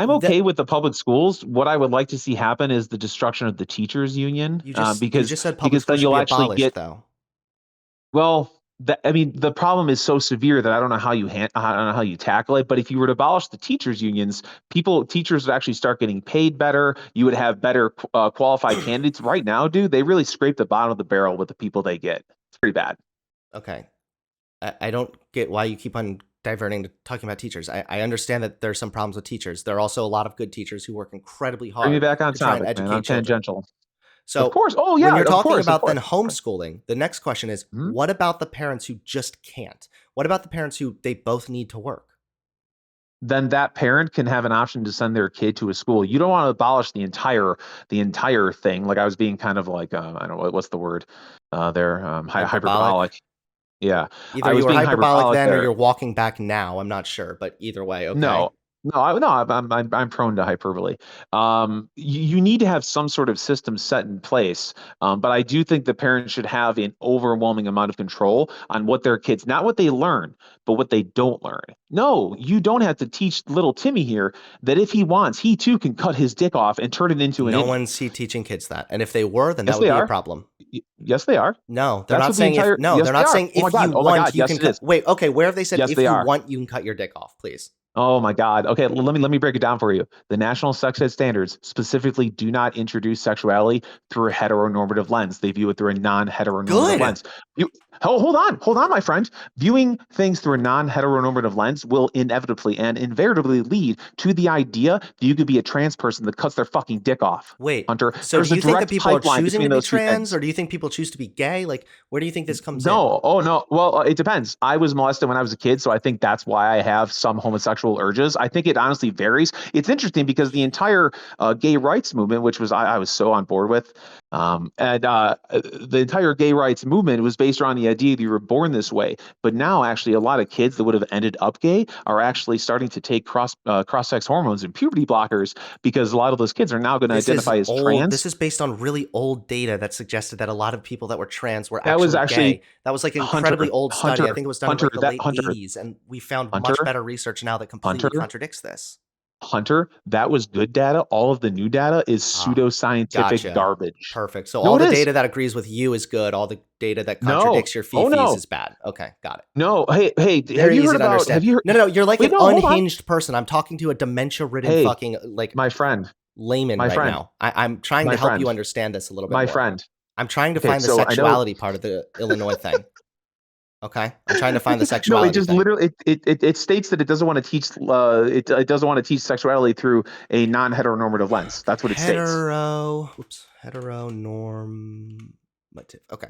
the okay with the public schools. What I would like to see happen is the destruction of the teachers union, you just said public because schools then should you'll be actually abolished get though. well. I mean, the problem is so severe that I don't know how I don't know how you tackle it. But if you were to abolish the teachers unions, teachers would actually start getting paid better. You would have better qualified candidates. Right now, dude, they really scrape the bottom of the barrel with the people they get. It's pretty bad. Okay. I don't get why you keep on diverting to talking about teachers. I understand that there's some problems with teachers. There are also a lot of good teachers who work incredibly Bring me hard back on to try and topic, man. I'm educate children. tangential. Of So course. Oh when yeah, you're of talking course, of about then course. homeschooling, the next question is, Mhm. what about the parents who just can't? What about the parents who they both need to work? Then that parent can have an option to send their kid to a school. You don't want to abolish the entire thing. Like I was being kind of like I don't know what's the word there Hyperbolic? hyperbolic. Yeah, Either I you was were being hyperbolic hyperbolic then or there. you're walking back now. I'm not sure, but either way, okay. No, no, I'm prone to hyperbole. You need to have some sort of system set in place, but I do think the parents should have an overwhelming amount of control on what their kids, not what they learn, but what they don't learn. No, you don't have to teach little Timmy here that if he wants, he too can cut his dick off and turn it into an No innie. one's teaching kids that. And if they were, then that Yes, would they be a are. problem. Yes, they are. No, they're That's not what the saying if entire. no, Yes, they're they not are. saying if you Oh my want God. you Yes, can it is. cut. Wait, okay, where have they said Yes, if they you are. want you can cut your dick off, please? Oh my God. Okay, let me break it down for you. The National Sex Ed Standards specifically do not introduce sexuality through a heteronormative lens. They view it through a non-heteronormative Good. lens. You hold on, my friend. Viewing things through a non-heteronormative lens will inevitably and invariably lead to the idea that you could be a trans person that cuts their fucking dick off. Wait, Hunter, so do there's a you think that direct people are pipeline choosing to between be those two trans, things. or do you think people choose to be gay? Like, where do you think this comes in? No, oh no. Well, it depends. I was molested when I was a kid, so I think that's why I have some homosexual urges. I think it honestly varies. It's interesting because the entire gay rights movement, which was I was so on board with, The entire gay rights movement was based around the idea that you were born this way. But now, actually, a lot of kids that would have ended up gay are actually starting to take cross-sex hormones and puberty blockers because a lot of those kids are now going to identify as trans. This is based on really old data that suggested that a lot of people that were trans were That was actually gay. That was like an incredibly old study. I think it was done in like the late 80s, and we found much better research now that completely contradicts this. Hunter, that was good data. All of the new data is pseudoscientific garbage. Perfect. So all the data that agrees with you is good. All the data that contradicts your fifis is bad. Okay, got it. No, hey, have you heard about? Have you heard? No, you're like an unhinged person. I'm talking to a dementia-ridden fucking like my friend, layman now. I'm trying to help you understand this a little bit. My friend, I'm trying to find the sexuality part of the Illinois thing. Okay, I'm trying to find the sexuality. No, it just literally it states that it doesn't want to teach it doesn't want to teach sexuality through a non-heteronormative lens. That's what it states. Heteronormative. Okay.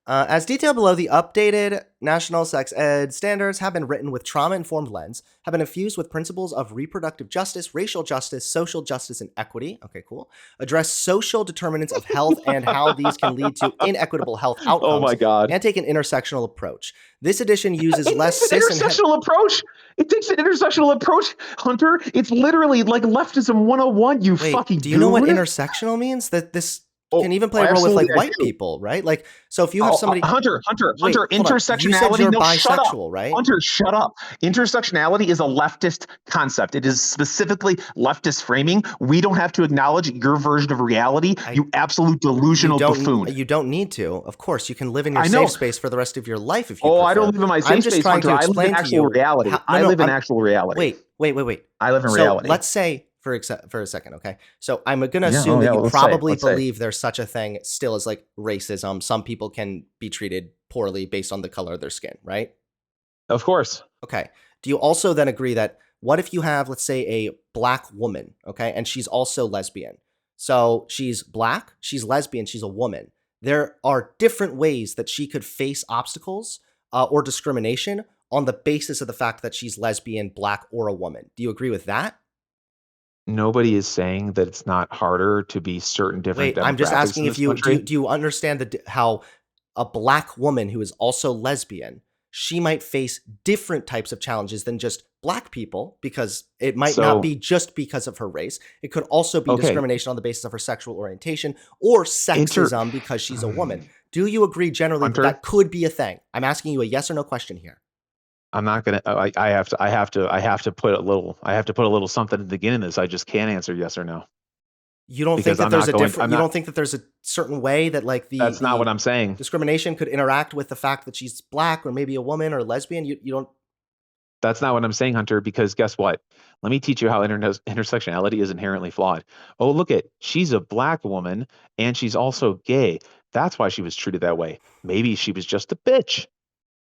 As detailed below, the updated national sex ed standards have been written with trauma-informed lens, have been infused with principles of reproductive justice, racial justice, social justice, and equity. Okay, cool. Address social determinants of health and how these can lead to inequitable health outcomes. Oh my God. And take an intersectional approach. This edition uses less cis and intersectional approach. It takes an intersectional approach, Hunter. It's literally like leftism 101. You fucking. Do you know what intersectional means? That this can even play a role with like white people, right? Like, so if you have somebody, Hunter, intersectionality. You said you're bisexual, right? Hunter, shut up. Intersectionality is a leftist concept. It is specifically leftist framing. We don't have to acknowledge your version of reality. You absolute delusional buffoon. You don't need to. Of course, you can live in your safe space for the rest of your life if you. I don't live in my safe space, Hunter. I live in actual reality. I live in actual reality. Wait. I live in reality. Let's say. For a second, okay? So I'm going to assume that you probably believe there's such a thing still as like racism. Some people can be treated poorly based on the color of their skin, right? Of course. Okay. Do you also then agree that what if you have, let's say, a black woman, okay, and she's also lesbian? So she's black, she's lesbian, she's a woman. There are different ways that she could face obstacles or discrimination on the basis of the fact that she's lesbian, black, or a woman. Do you agree with that? Nobody is saying that it's not harder to be certain different. Wait, I'm just asking if you do you understand how a black woman who is also lesbian, she might face different types of challenges than just black people, because it might not be just because of her race. It could also be discrimination on the basis of her sexual orientation or sexism because she's a woman. Do you agree generally that could be a thing? I'm asking you a yes or no question here. I'm not gonna. I have to put a little something at the beginning of this. I just can't answer yes or no. You don't think that there's a different. You don't think that there's a certain way that like That's not what I'm saying. Discrimination could interact with the fact that she's black or maybe a woman or lesbian. You don't. That's not what I'm saying, Hunter. Because guess what? Let me teach you how intersectionality is inherently flawed. Oh, look at she's a black woman and she's also gay. That's why she was treated that way. Maybe she was just a bitch,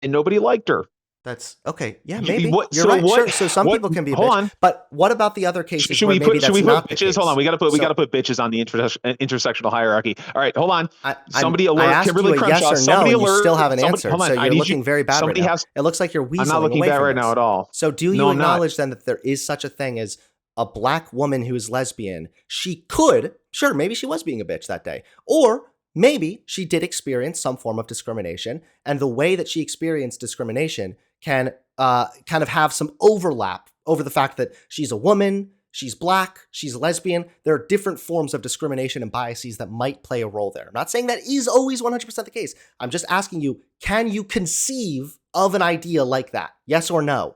and nobody liked her. That's okay. Yeah, maybe. You're right. Sure. So some people can be a bitch. But what about the other cases where maybe that's not the case? Hold on. We got to put bitches on the intersectional hierarchy. All right, hold on. Somebody alert Kimberly Crenshaw. Somebody alert. You still haven't answered. So you're looking very bad right now. It looks like you're weaseling away from this. I'm not looking bad right now at all. So do you acknowledge then that there is such a thing as a black woman who is lesbian? She could, sure, maybe she was being a bitch that day, or maybe she did experience some form of discrimination, and the way that she experienced discrimination can kind of have some overlap over the fact that she's a woman, she's black, she's lesbian. There are different forms of discrimination and biases that might play a role there. I'm not saying that is always 100% the case. I'm just asking you, can you conceive of an idea like that? Yes or no?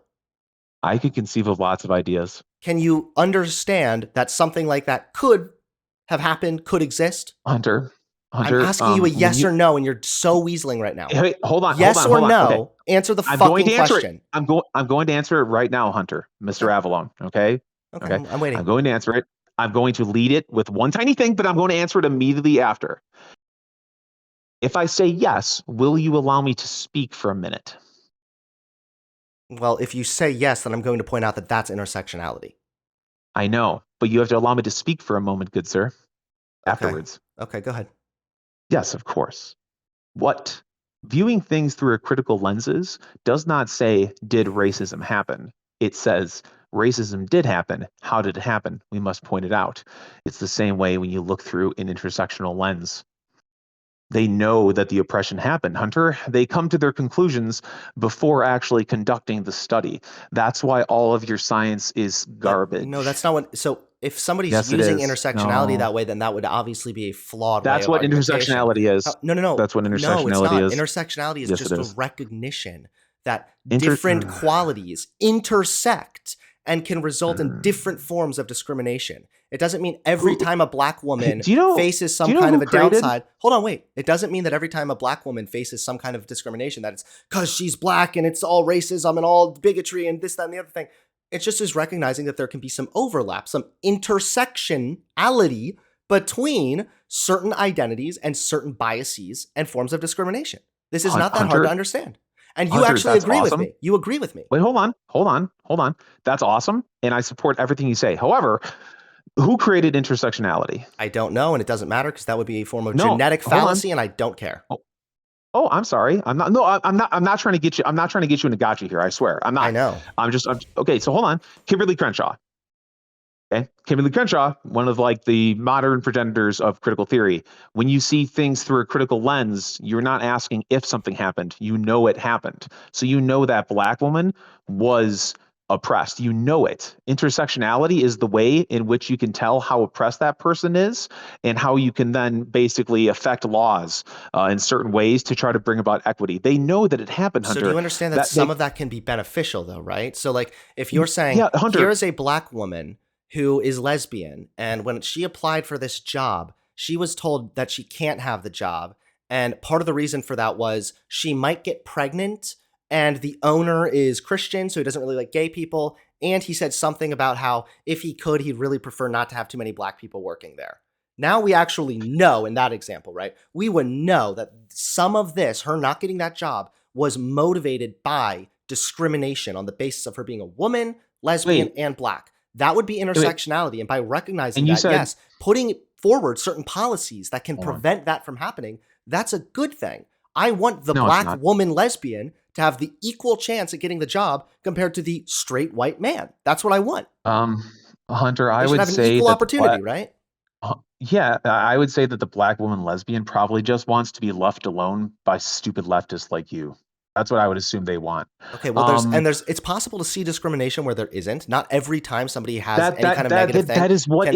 I could conceive of lots of ideas. Can you understand that something like that could have happened, could exist? Hunter, I'm asking you a yes or no, and you're so weaseling right now. Hey, hold on. Yes or no. Okay. Answer the fucking question. I'm going to answer it right now, Hunter, Mr. Avallone. Okay. I'm waiting. I'm going to answer it. I'm going to lead it with one tiny thing, but I'm going to answer it immediately after. If I say yes, will you allow me to speak for a minute? Well, if you say yes, then I'm going to point out that that's intersectionality. I know, but you have to allow me to speak for a moment, good sir. Afterwards. Okay, go ahead. Yes, of course. What? Viewing things through a critical lenses does not say, did racism happen? It says, Racism did happen. How did it happen? We must point it out. It's the same way when you look through an intersectional lens. They know that the oppression happened, Hunter. They come to their conclusions before actually conducting the study. That's why all of your science is garbage. No, that's not what. So if somebody's Yes, using intersectionality that way, then that would obviously be a flawed way That's of what argumentation. intersectionality is. No. That's what No, it's intersectionality not. is. Intersectionality is Yes, just it a is. recognition that different qualities intersect and can result in different forms of discrimination. It doesn't mean every time a black woman faces some kind of a downside. Hold on, wait. It doesn't mean that every time a black woman faces some kind of discrimination that it's because she's black and it's all racism and all bigotry and this, that, and the other thing. It's just is recognizing that there can be some overlap, some intersectionality between certain identities and certain biases and forms of discrimination. This is not that hard to understand. And you actually agree with me. You agree with me. Wait, hold on. That's awesome. And I support everything you say. However, who created intersectionality? I don't know. And it doesn't matter because that would be a form of genetic fallacy. And I don't care. Oh, I'm sorry. I'm not trying to get you. I'm not trying to get you in a gotcha here. I swear. I'm not. I know. I'm okay. So hold on. Kimberly Crenshaw. Okay. Kimberly Crenshaw, one of like the modern progenitors of critical theory. When you see things through a critical lens, you're not asking if something happened. You know it happened. So you know that black woman was oppressed. You know it. Intersectionality is the way in which you can tell how oppressed that person is and how you can then basically affect laws in certain ways to try to bring about equity. They know that it happened, Hunter. So do you understand that some of that can be beneficial though, right? So like if you're saying, Hunter, here is a black woman who is lesbian, and when she applied for this job, she was told that she can't have the job. And part of the reason for that was she might get pregnant, and the owner is Christian, so he doesn't really like gay people. And he said something about how if he could, he'd really prefer not to have too many black people working there. Now we actually know in that example, right? We would know that some of this, her not getting that job, was motivated by discrimination on the basis of her being a woman, lesbian, and black. That would be intersectionality. And by recognizing that, yes, putting forward certain policies that can prevent that from happening, that's a good thing. I want the black woman lesbian to have the equal chance at getting the job compared to the straight white man. That's what I want. Hunter, I would say equal opportunity, right? Yeah, I would say that the black woman lesbian probably just wants to be left alone by stupid leftists like you. That's what I would assume they want. Okay, well, it's possible to see discrimination where there isn't. Not every time somebody has any kind of negative thing. That is what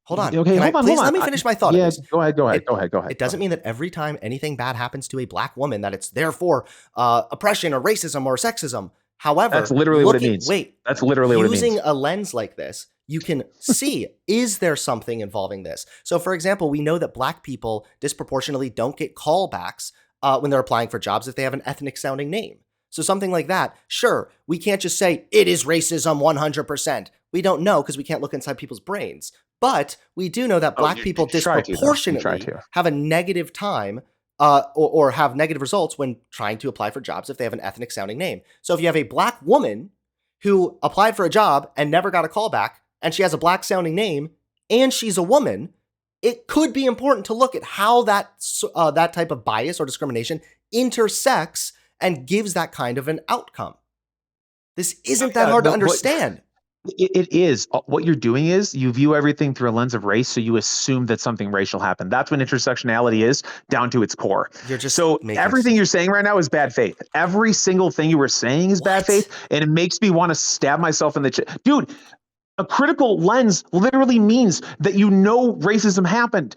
Hold on. Okay, hold on. Let me finish my thought. Yeah, go ahead. It doesn't mean that every time anything bad happens to a black woman that it's therefore oppression or racism or sexism. However, that's literally what it means. That's literally what it means. Using a lens like this, you can see, is there something involving this? So, for example, we know that black people disproportionately don't get callbacks when they're applying for jobs if they have an ethnic sounding name. So something like that, sure, we can't just say it is racism 100%. We don't know because we can't look inside people's brains. But we do know that black people disproportionately have a negative time or have negative results when trying to apply for jobs if they have an ethnic sounding name. So if you have a black woman who applied for a job and never got a callback, and she has a black sounding name and she's a woman, it could be important to look at how that type of bias or discrimination intersects and gives that kind of an outcome. This isn't that hard to understand. It is. What you're doing is you view everything through a lens of race, so you assume that something racial happened. That's what intersectionality is down to its core. Everything you're saying right now is bad faith. Every single thing you were saying is bad faith, and it makes me want to stab myself in the chest. Dude, a critical lens literally means that you know racism happened.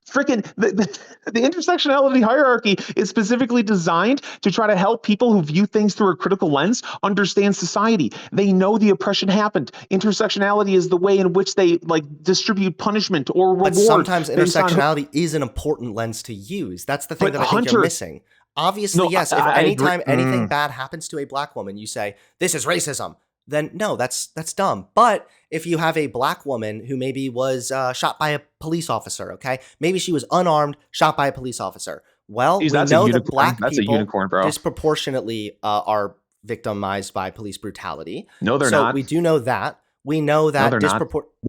Freaking the intersectionality hierarchy is specifically designed to try to help people who view things through a critical lens understand society. They know the oppression happened. Intersectionality is the way in which they distribute punishment or reward. But sometimes intersectionality is an important lens to use. That's the thing that I think you're missing. Obviously, yes, if anytime anything bad happens to a black woman, you say, this is racism. Then no, that's dumb. But if you have a black woman who maybe was shot by a police officer, okay? Maybe she was unarmed, shot by a police officer. Well, we know that black people disproportionately are victimized by police brutality. No, they're not. So we do know that. We know that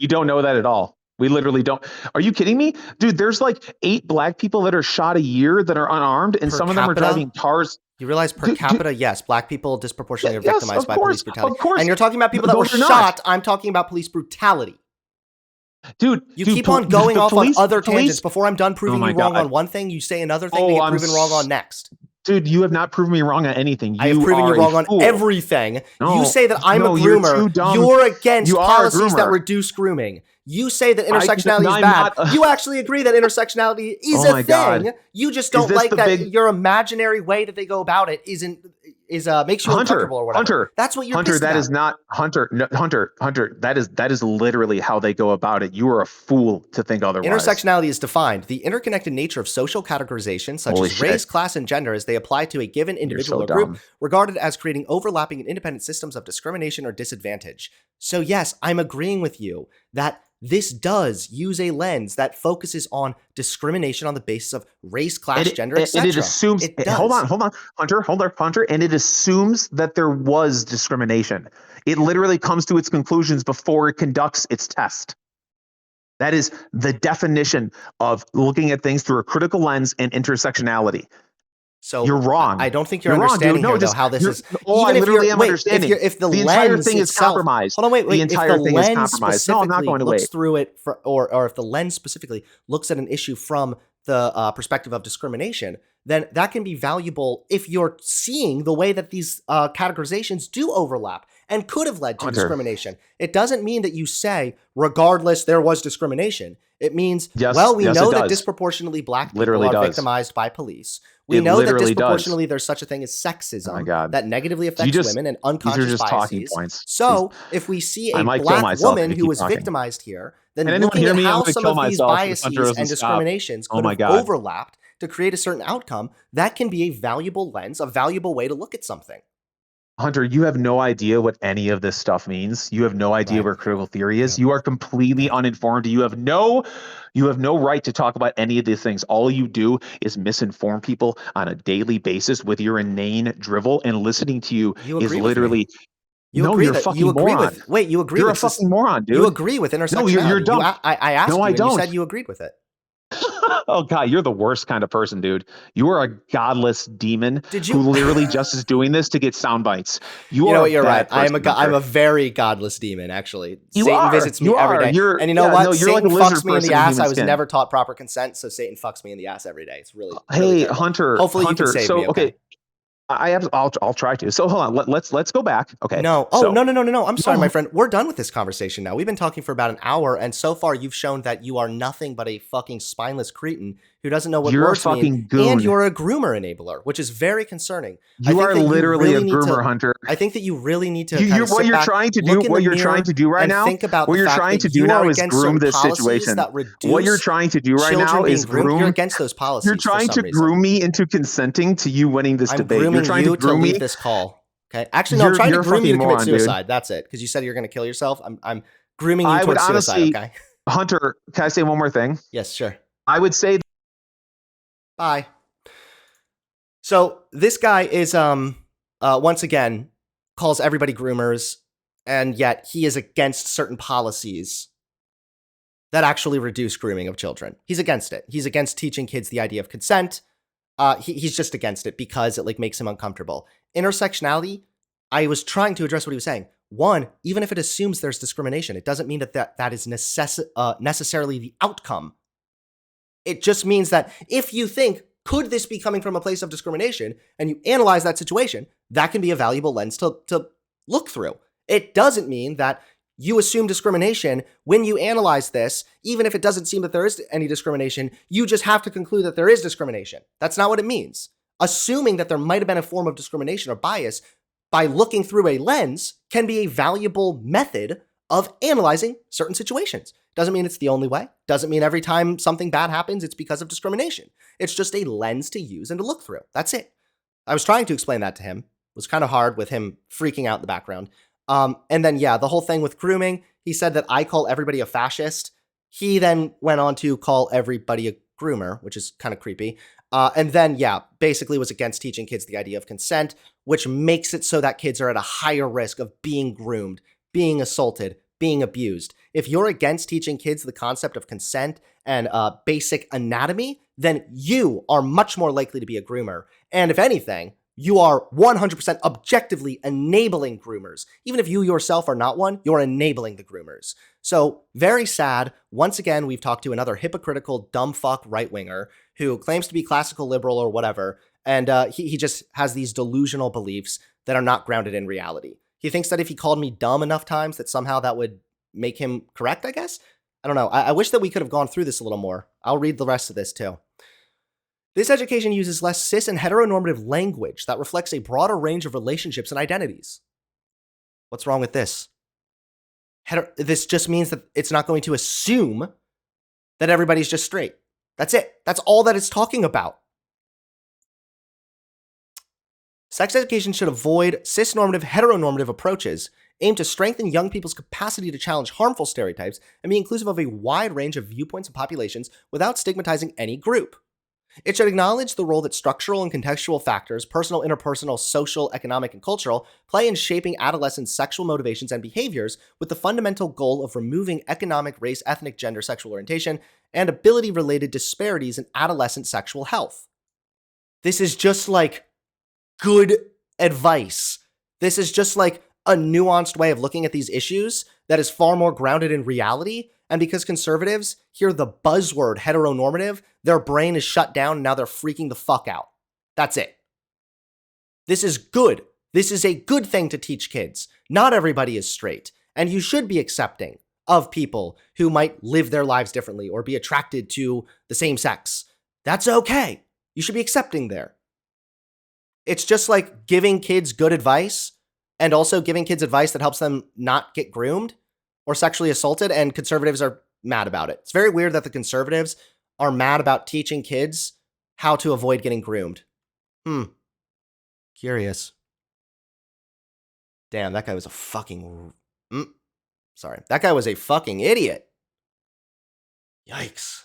We don't know that at all. We literally don't. Are you kidding me? Dude, there's 8 black people that are shot a year that are unarmed, and some of them are driving cars. You realize per capita, yes, black people disproportionately are victimized by police brutality. Of course. And you're talking about people that were shot. I'm talking about police brutality. Dude, you keep on going off on other tangents. Before I'm done proving you wrong on one thing, you say another thing to get proven wrong on next. Dude, you have not proven me wrong on anything. I have proven you wrong on everything. You say that I'm a groomer. You're against policies that reduce grooming. You say that intersectionality is bad. You actually agree that intersectionality is a thing. You just don't like that your imaginary way that they go about it makes you uncomfortable or whatever. Hunter, that's what you're Hunter, pissed that about. Is not Hunter. No, Hunter. That is literally how they go about it. You are a fool to think otherwise. Intersectionality is defined the interconnected nature of social categorization, such as race, class, and gender, as they apply to a given individual or group, regarded as creating overlapping and independent systems of discrimination or disadvantage. So yes, I'm agreeing with you that this does use a lens that focuses on discrimination on the basis of race, class, gender, etc. And it assumes, hold on, Hunter, and it assumes that there was discrimination. It literally comes to its conclusions before it conducts its test. That is the definition of looking at things through a critical lens and intersectionality. So you're wrong. I don't think you're understanding here, though, how this is. I literally am understanding. If the entire lens thing is compromised. Hold on, wait. The entire thing is compromised. No, I'm not going to wait. Through it, or if the lens specifically looks at an issue from the perspective of discrimination, then that can be valuable if you're seeing the way that these categorizations do overlap and could have led to discrimination. It doesn't mean that you say, regardless, there was discrimination. It means, we know that disproportionately black people are victimized by police. We know that disproportionately there's such a thing as sexism that negatively affects women and unconscious biases. So if we see a black woman who was victimized here, then looking at how some of these biases and discriminations could have overlapped to create a certain outcome, that can be a valuable lens, a valuable way to look at something. Hunter, you have no idea what any of this stuff means. You have no idea where critical theory is. You are completely uninformed. You have no right to talk about any of these things. All you do is misinform people on a daily basis with your inane drivel, and listening to you is literally. You're a fucking moron. You agree You're a fucking moron, dude. You agree with intersectionality. No, you're dumb. I asked you, and you said you agreed with it. Oh God, you're the worst kind of person, dude. You are a godless demon who literally just is doing this to get sound bites. You know what? You're right. I'm a very godless demon, actually. Satan visits me every day. And you know what? Satan fucks me in the ass. I was never taught proper consent, so Satan fucks me in the ass every day. It's really Hey, Hunter. Hopefully you can save me. Okay. I'll try to. So hold on. Let's go back. Okay. No. Oh, no. I'm sorry, my friend. We're done with this conversation now. We've been talking for about an hour, and so far you've shown that you are nothing but a fucking spineless cretin who doesn't know what words mean, and you're a groomer enabler, which is very concerning. You are literally a groomer, Hunter. I think that you really need to. What you're trying to do right now. Think about what you're trying to do now is groom this situation. What you're trying to do right now is groom. You're against those policies. You're trying to groom me into consenting to you winning this debate. You're trying to groom me. This call. Okay. Actually, no. I'm trying to groom you to commit suicide. Dude. That's it. Because you said you're going to kill yourself. I'm grooming you towards suicide. Okay. Hunter, can I say one more thing? Yes, sure. I would say. Bye. So this guy is once again calls everybody groomers, and yet he is against certain policies that actually reduce grooming of children. He's against it. He's against teaching kids the idea of consent. He's just against it because it makes him uncomfortable. Intersectionality, I was trying to address what he was saying. One, even if it assumes there's discrimination, it doesn't mean that is necessarily the outcome. It just means that if you think, could this be coming from a place of discrimination, and you analyze that situation, that can be a valuable lens to look through. It doesn't mean that you assume discrimination when you analyze this, even if it doesn't seem that there is any discrimination, you just have to conclude that there is discrimination. That's not what it means. Assuming that there might have been a form of discrimination or bias by looking through a lens can be a valuable method of analyzing certain situations. Doesn't mean it's the only way. Doesn't mean every time something bad happens, it's because of discrimination. It's just a lens to use and to look through. That's it. I was trying to explain that to him. It was kind of hard with him freaking out in the background. And then, the whole thing with grooming, he said that I call everybody a fascist. He then went on to call everybody a groomer, which is kind of creepy. And then, basically was against teaching kids the idea of consent, which makes it so that kids are at a higher risk of being groomed, being assaulted, being abused. If you're against teaching kids the concept of consent and basic anatomy, then you are much more likely to be a groomer. And if anything, you are 100% objectively enabling groomers. Even if you yourself are not one, you're enabling the groomers. So, very sad. Once again, we've talked to another hypocritical, dumb fuck right-winger who claims to be classical liberal or whatever, and he just has these delusional beliefs that are not grounded in reality. He thinks that if he called me dumb enough times, that somehow that would make him correct, I guess? I don't know. I wish that we could have gone through this a little more. I'll read the rest of this, too. This education uses less cis and heteronormative language that reflects a broader range of relationships and identities. What's wrong with this? This just means that it's not going to assume that everybody's just straight. That's it. That's all that it's talking about. Sex education should avoid cisnormative, heteronormative approaches aimed to strengthen young people's capacity to challenge harmful stereotypes and be inclusive of a wide range of viewpoints and populations without stigmatizing any group. It should acknowledge the role that structural and contextual factors, personal, interpersonal, social, economic, and cultural, play in shaping adolescents' sexual motivations and behaviors with the fundamental goal of removing economic, race, ethnic, gender, sexual orientation, and ability-related disparities in adolescent sexual health. This is just like good advice. This is just like a nuanced way of looking at these issues that is far more grounded in reality. And because conservatives hear the buzzword heteronormative, their brain is shut down and now they're freaking the fuck out. That's it. This is good. This is a good thing to teach kids. Not everybody is straight, and you should be accepting of people who might live their lives differently or be attracted to the same sex. That's okay. You should be accepting there. It's just like giving kids good advice and also giving kids advice that helps them not get groomed or sexually assaulted, and conservatives are mad about it. It's very weird that the conservatives are mad about teaching kids how to avoid getting groomed. Curious. Damn, that guy was a fucking... Sorry. That guy was a fucking idiot. Yikes.